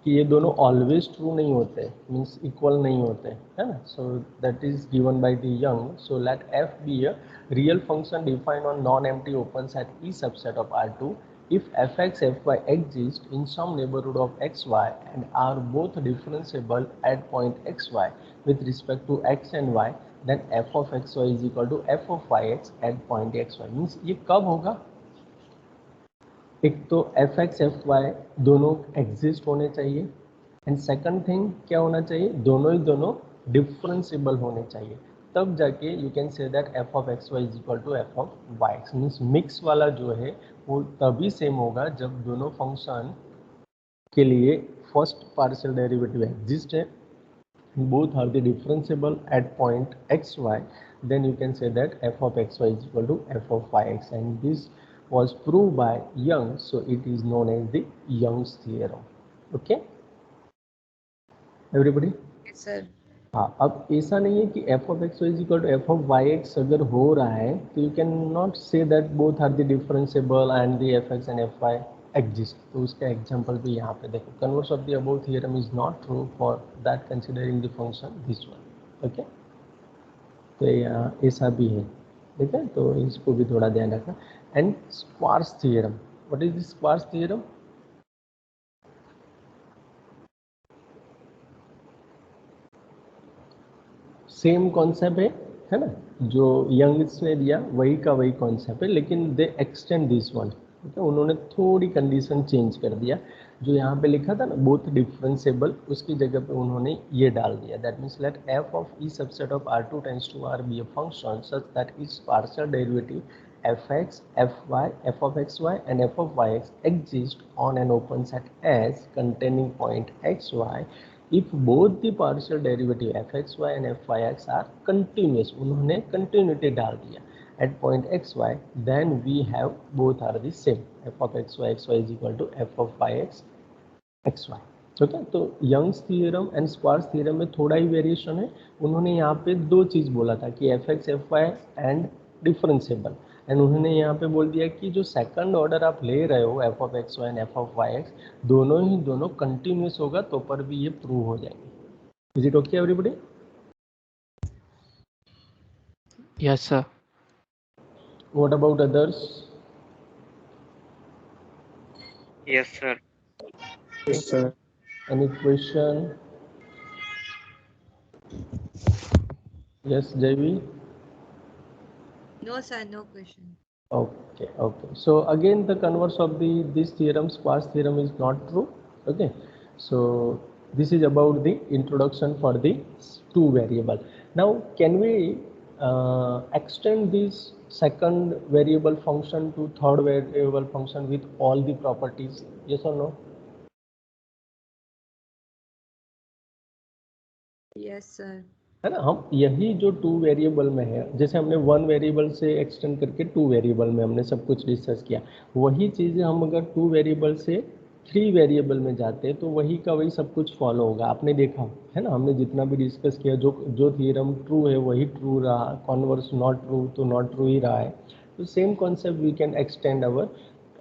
कि ये दोनों ऑलवेज ट्रू नहीं होते, मींस इक्वल नहीं होते, है ना। So that is given by the young. So let F be a real function defined on non empty open set E subset of R2 if fx fy exist in some neighborhood of xy and are both differentiable at point xy with respect to x and y, then f of xy is equal to f of yx at point xy। Means ये कब होगा? एक तो F x f Y दोनों exist होने चाहिए, and second thing क्या होना चाहिए, दोनों ही दोनों डिफरेंशिएबल होने चाहिए, तब जाके you can say that f of x Y is equal to F of Y x. Means mix वाला जो है वो तभी सेम होगा जब दोनों फंक्शन के लिए फर्स्ट पार्शियल डेरिवेटिव एग्जिस्ट है, both are the differentiable at point xy, then you can say that f of xy is equal to f of yx, and this was proved by Young, so it is known as the Young's theorem। okay everybody? Yes, sir. हाँ, अब ऐसा नहीं है कि f of x is equal to f of yx अगर हो रहा है तो you can not say that both are the differentiable and the fx and fy exist। तो उसका एग्जांपल भी यहाँ पे देखो, converse of the above theorem is not true for that considering the function this one. Okay, तो यहाँ ऐसा भी है, ठीक है, तो इसको भी थोड़ा ध्यान रखना। And Schwarz theorem, what is the Schwarz theorem? Same concept है ना, जो यंग्स ने दिया वही का वही कॉन्सेप्ट है, लेकिन दे एक्सटेंड दिस वन, ठीक है, उन्होंने थोड़ी कंडीशन चेंज कर दिया। जो यहाँ पे लिखा था ना बोथ डिफरेंशिएबल, उसकी जगह पे उन्होंने ये डाल दिया, that means let f of e subset of R2 tends to R be a function such that it's partial derivative fx, fy, f of xy and f of yx exist on an open set S containing point xy if both the partial derivative fxy and fyx are continuous, उन्होंने continuity डाल दिया at point xy, then we have both are the same, f of xy is equal to f of yx xy। ठीक है, तो Young's theorem and स्क्वार्स theorem में थोड़ा ही variation है। उन्होंने यहाँ पे दो चीज़ बोला था कि f x f y and differentiable, and उन्होंने यहाँ पे बोल दिया कि जो सेकंड ऑर्डर आप ले रहे हो F of x Y and F of Y X, दोनों कंटिन्यूस होगा तो पर भी ये प्रूव हो जाएंगे। Is it okay everybody? Yes, sir. What about others? Yes, sir. Yes, sir. Any question? Yes Jayvi? No, sir, no question. Okay, okay. So again, the converse of this theorem, squash theorem, is not true. Okay. So this is about the introduction for the two variable. Now, can we extend this second variable function to third variable function with all the properties? Yes or no? Yes, sir. है ना, हम यही जो to variable में है, जैसे हमने one variable से एक्सटेंड करके टू वेरिएबल में हमने सब कुछ डिस्कस किया, वही चीज़ें हम अगर टू वेरिएबल से थ्री वेरिएबल में जाते हैं तो वही का वही सब कुछ फॉलो होगा। आपने देखा है ना, हमने जितना भी डिस्कस किया, जो थ्योरम ट्रू है वही ट्रू रहा, कॉन्वर्स नॉट ट्रू तो नॉट ट्रू ही रहा है। तो same concept we can extend our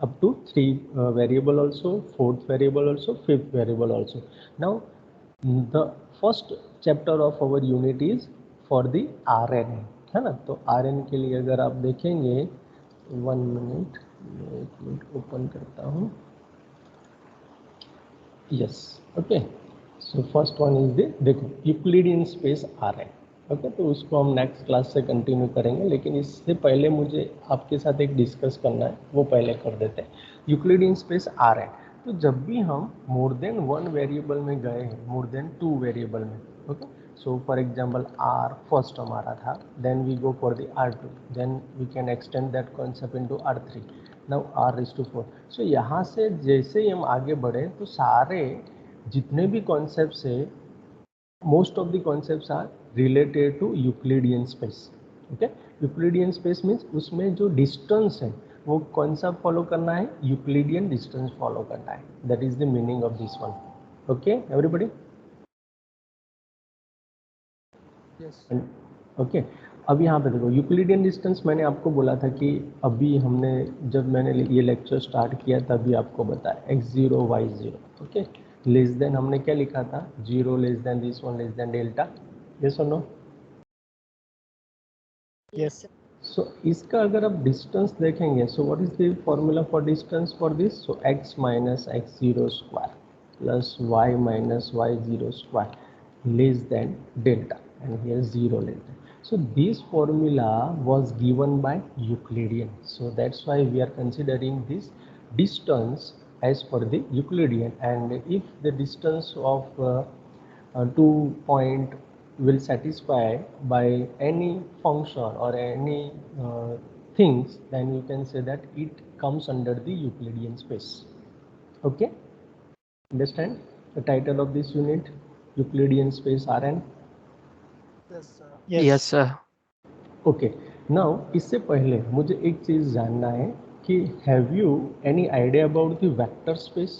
up to three variable also, fourth variable also, fifth variable also. Now the first chapter of our unit is for the Rn, है ना। तो Rn के लिए अगर आप देखेंगे, 1 मिनट, एक मिनट ओपन करता हूँ। Yes, okay. So first one is the, देखो, यूक्लिडियन स्पेस Rn। ओके, तो उसको हम नेक्स्ट क्लास से कंटिन्यू करेंगे, लेकिन इससे पहले मुझे आपके साथ एक डिस्कस करना है, वो पहले कर देते हैं। यूक्लिडियन स्पेस Rn, तो जब भी हम मोर देन वन वेरिएबल में गए हैं, मोर देन टू वेरिएबल में, okay, so for example R first हमारा था, then we go for the R2, then we can extend that concept into R3, now R⁴। सो यहाँ से जैसे ही हम आगे बढ़े तो सारे जितने भी कॉन्सेप्ट्स है, most of the concepts are related to Euclidean space. Okay, Euclidean space means उसमें जो distance है वो कौन सा फॉलो करना है, यूक्लिडियन डिस्टेंस फॉलो करना है, that is the meaning of this one. Okay everybody? Yes. Okay, अब यहाँ पे देखो, यूक्लिडियन डिस्टेंस मैंने आपको बोला था कि अभी हमने जब मैंने ये लेक्चर स्टार्ट किया तभी आपको बताया x0 y0, okay, less than हमने क्या लिखा था, 0 less than this one less than delta, yes और नो? Yes. sir. सो इसका अगर आप डिस्टेंस देखेंगे, so what is the formula for distance for this, so x minus x0 square plus y minus y0 square less than delta, and here 0 less than. So this formula was given by Euclidean, so that's why we are considering this distance as per the Euclidean, and if the distance of 2 point will satisfy by any function or any things, then you can say that it comes under the Euclidean space. Okay, understand the title of this unit, Euclidean space Rn? Yes, sir. Yes, sir. Okay, now इससे पहले मुझे एक चीज़ जानना है कि have you any idea about the vector space?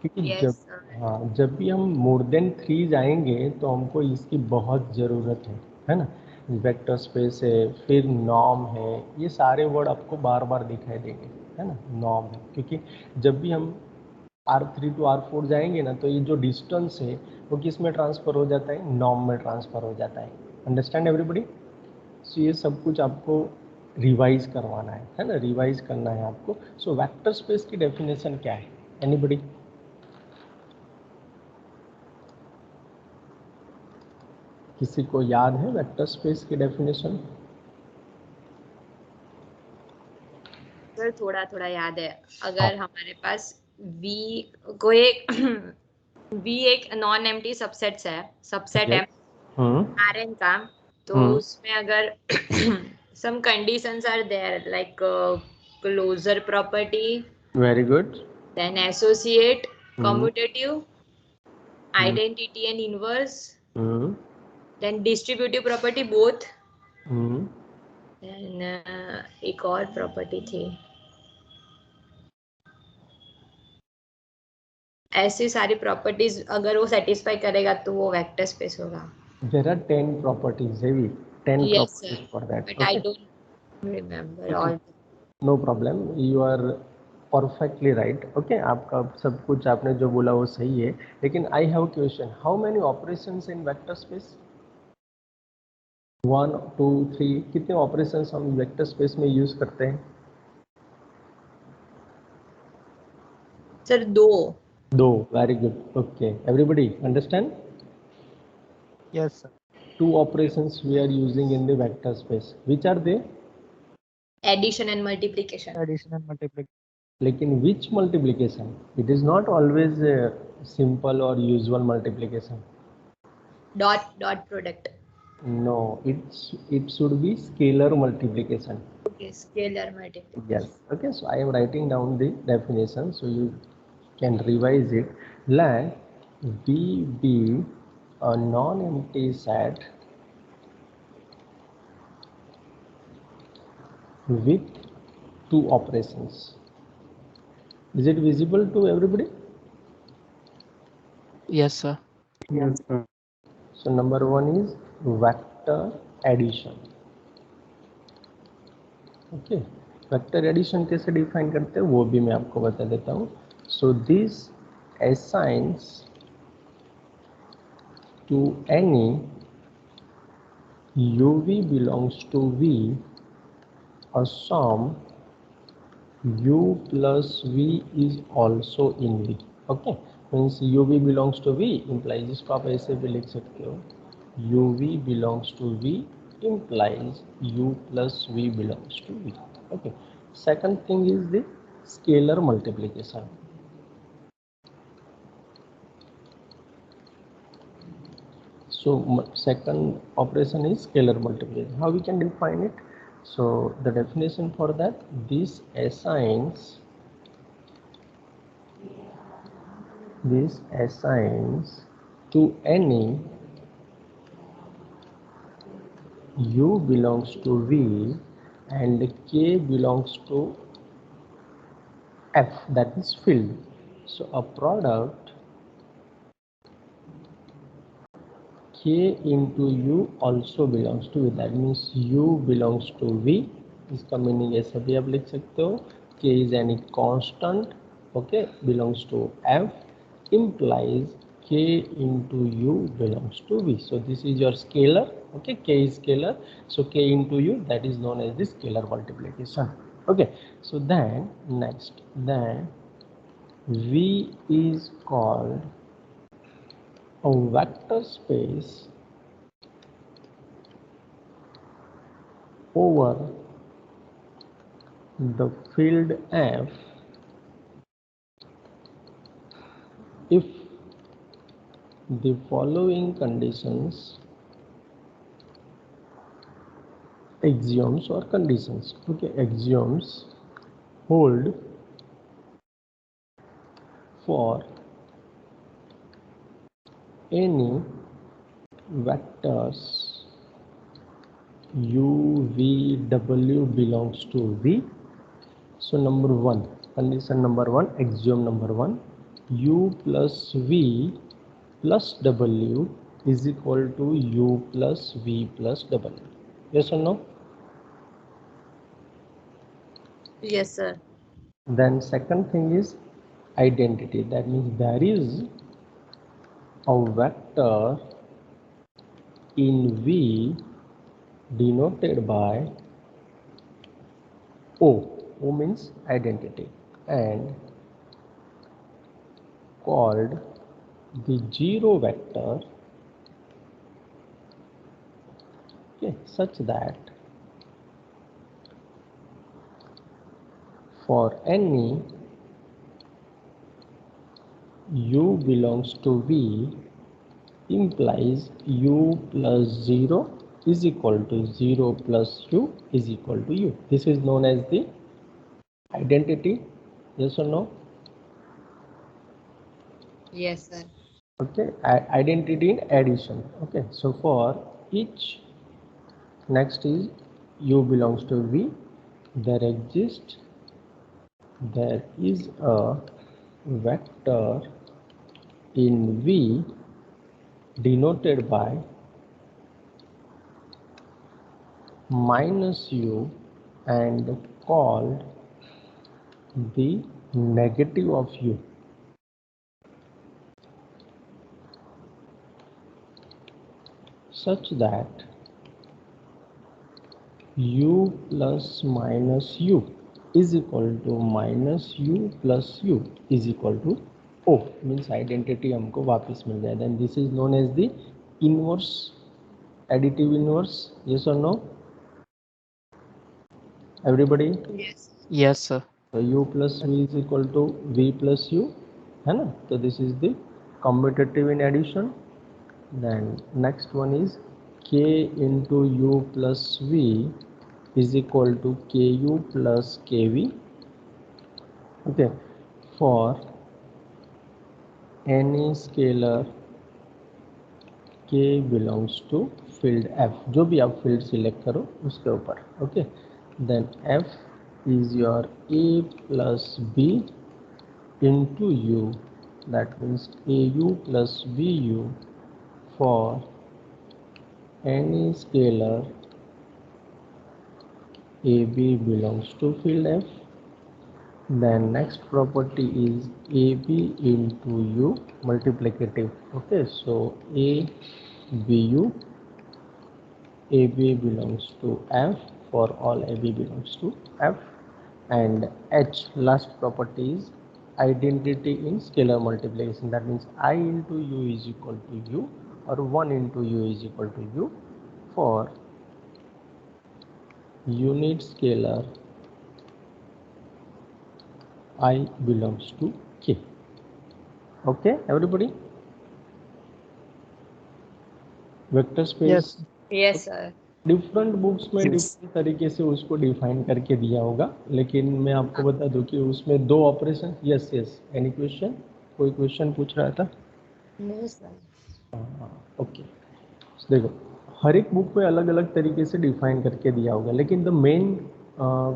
क्योंकि Yes, जब, sir. हाँ, जब भी हम मोर देन 3 जाएंगे तो हमको इसकी बहुत ज़रूरत है ना। वेक्टर स्पेस है, फिर नॉर्म है, ये सारे वर्ड आपको बार बार दिखाई देंगे, है ना। नॉर्म है, क्योंकि जब भी हम R3 टू R4 जाएंगे ना, तो ये जो डिस्टेंस है वो किस में ट्रांसफ़र हो जाता है, नॉर्म में ट्रांसफ़र हो जाता है। Understand everybody? सो ये सब कुछ आपको रिवाइज करवाना है ना, रिवाइज करना है आपको। सो वेक्टर स्पेस की डेफिनेशन क्या है, एनीबॉडी? किसी को याद है वेक्टर स्पेस की डेफिनेशन? सर थोड़ा थोड़ा याद है। अगर हमारे पास V को एक V एक नॉन एम्प्टी सबसेट है, सबसेट है Rn का, तो उसमें अगर some conditions are there like closure property, very good. then associate, commutative, identity and inverse, then distributive property both, then एक और प्रॉपर्टी थी, ऐसी सारी प्रॉपर्टीज अगर वो सेटिस्फाई करेगा तो वो वेक्टर स्पेस होगा. There are 10 properties, heavy 10 Yes, properties sir. for that. But I don't remember all. No problem, you are perfectly right. Okay, आपका सब कुछ आपने जो बोला वो सही है, लेकिन I have a question. How many operations in vector space? 1, 2, 3, कितने operations हम vector space में यूज करते हैं? सर दो. Very good. Okay, everybody understand? Yes, sir. 2 operations we are using in the vector space. Which are they? Addition and multiplication. Addition and multiplication. लेकिन which multiplication? It is not always a simple or usual multiplication. Dot product. No, it should be scalar multiplication. Okay, scalar multiplication. Yes. Okay, so I am writing down the definition so you can revise it. Let B be a non-empty set with 2 operations. Is it visible to everybody? Yes, sir. Yes, sir. So number 1 is vector addition. Okay, vector addition कैसे define करते हैं वो भी मैं आपको बता देता हूँ. So this assigns to any UV belongs to V a sum U plus V is also in V. Okay, means UV belongs to V implies इसको आप ऐसे भी लिख सकते हो, UV belongs to V implies U plus V belongs to V. Okay, second thing is the scalar multiplication. So second operation is scalar multiplication. How we can define it? So the definition for that, this assigns to any U belongs to V and K belongs to F, that is field. So a product K into U also belongs to V. That means U belongs to V. इसका meaning ऐसा भी आप लिख सकते हो, K is any constant, okay, belongs to F, implies K into U belongs to V. So this is your scalar, okay, K is scalar, so K into U, that is known as the scalar multiplication. Okay, so then next, then V is called a vector space over the field F if the following conditions, axioms or conditions, okay, axioms hold for any vectors U, V, W belongs to V. So number 1, condition number 1, axiom number 1, U plus V plus W is equal to U plus V plus W. Yes or no? Yes, sir. Then second thing is identity. That means there is a vector in V denoted by O. O means identity and called the zero vector Okay, such that for any u belongs to V implies u plus 0 is equal to 0 plus u is equal to u. This is known as the identity. Yes or no? Yes, sir. Okay, identity in addition. Okay, so for each, next is u belongs to V, there is a vector in V denoted by minus u and called the negative of u. Such that u plus minus u is equal to minus u plus u is equal to O. Means identity हमको वापस मिल जाए. Then this is known as the inverse, additive inverse. Yes or no? Everybody? Yes. Yes, sir. So u plus v is equal to v plus u, है ना? So this is the commutative in addition. Then next one is k into u plus v is equal to ku plus kv. Okay, for any scalar k belongs to field f, जो भी आप field select करो उसके ऊपर. Okay, then f is your a plus b into u, that means au plus vu for any scalar ab belongs to field f. Then next property is ab into u multiplicative. Okay, so a bu, ab belongs to f for all ab belongs to f. And h, last property is identity in scalar multiplication. That means I into u is equal to u or 1 into u is equal to u for unit scalar I belongs to k. Okay, everybody? Vector space Yes. Yes, sir. Different books में different तरीके से उसको define करके दिया होगा, लेकिन मैं आपको बता दूं कि उसमें दो operation. Yes yes, any question? कोई क्वेश्चन पूछ रहा था? No, sir. ओके, देखो हर एक बुक में अलग अलग तरीके से डिफाइन करके दिया होगा, लेकिन the main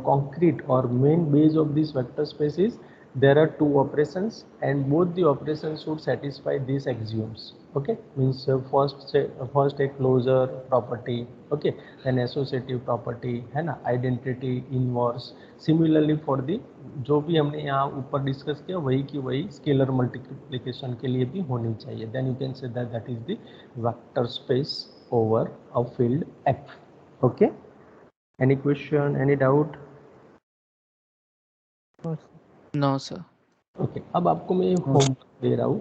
concrete or main base of this vector space is there are two operations and both the operations should satisfy these axioms. Okay, means first a closure property, okay, then associative property है ना, identity inverse. Similarly for the जो भी हमने यहाँ ऊपर discuss किया वही की वही स्केलर मल्टीप्लिकेशन के लिए भी होनी चाहिए. Then you can say that is the vector space over a field F. Okay, any question, any doubt? No, sir. No, sir. Okay, अब आपको मैं होमवर्क दे रहा हूँ.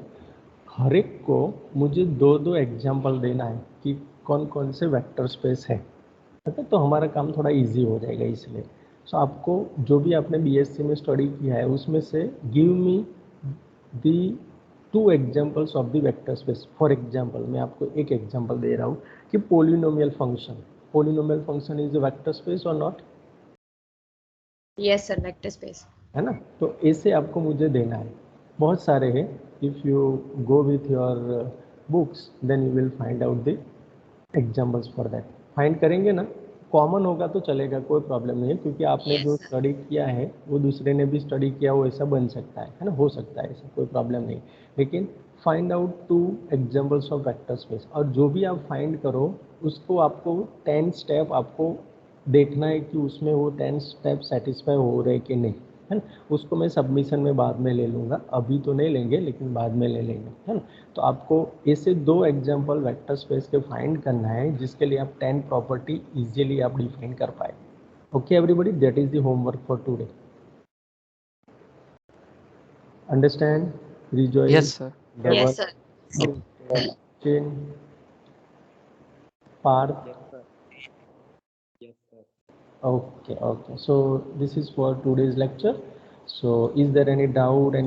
हर एक को मुझे दो दो एग्जाम्पल देना है कि कौन कौन से वेक्टर स्पेस है. ठीक है, तो हमारा काम थोड़ा इजी हो जाएगा इसलिए. सो आपको जो भी आपने बीएससी में स्टडी किया है उसमें से give me the two examples of the vector space. For example मैं आपको एक एग्जाम्पल दे रहा हूँ कि polynomial function is a vector space और not, Yes, sir. Vector space. है ना. तो ऐसे आपको मुझे देना है. बहुत सारे हैं. If you go with your books then you will find out the examples for that. Find करेंगे ना, कॉमन होगा तो चलेगा, कोई प्रॉब्लम नहीं है, क्योंकि आपने Yes, जो sir. स्टडी किया है वो दूसरे ने भी स्टडी किया हो, ऐसा बन सकता है ना, हो सकता है ऐसा, कोई प्रॉब्लम नहीं. लेकिन find out two examples of vector space, और जो भी आप फाइंड करो उसको आपको 10 स्टेप आपको देखना है कि उसमें वो 10 स्टेप सेटिस्फाई हो रहे कि नहीं, है ना. उसको मैं सबमिशन में बाद में ले लूँगा, अभी तो नहीं लेंगे लेकिन बाद में ले लेंगे, है ना. तो आपको ऐसे दो एग्जाम्पल वेक्टर स्पेस के फाइंड करना है जिसके लिए आप 10 प्रॉपर्टी इजीली आप डिफाइन कर पाए. Okay everybody, that is the homework for today. Understand? Rijoy, Yes, sir. Yes, sir. चेन, Parth, Okay, okay. So this is for today's lecture. So is there any doubt, any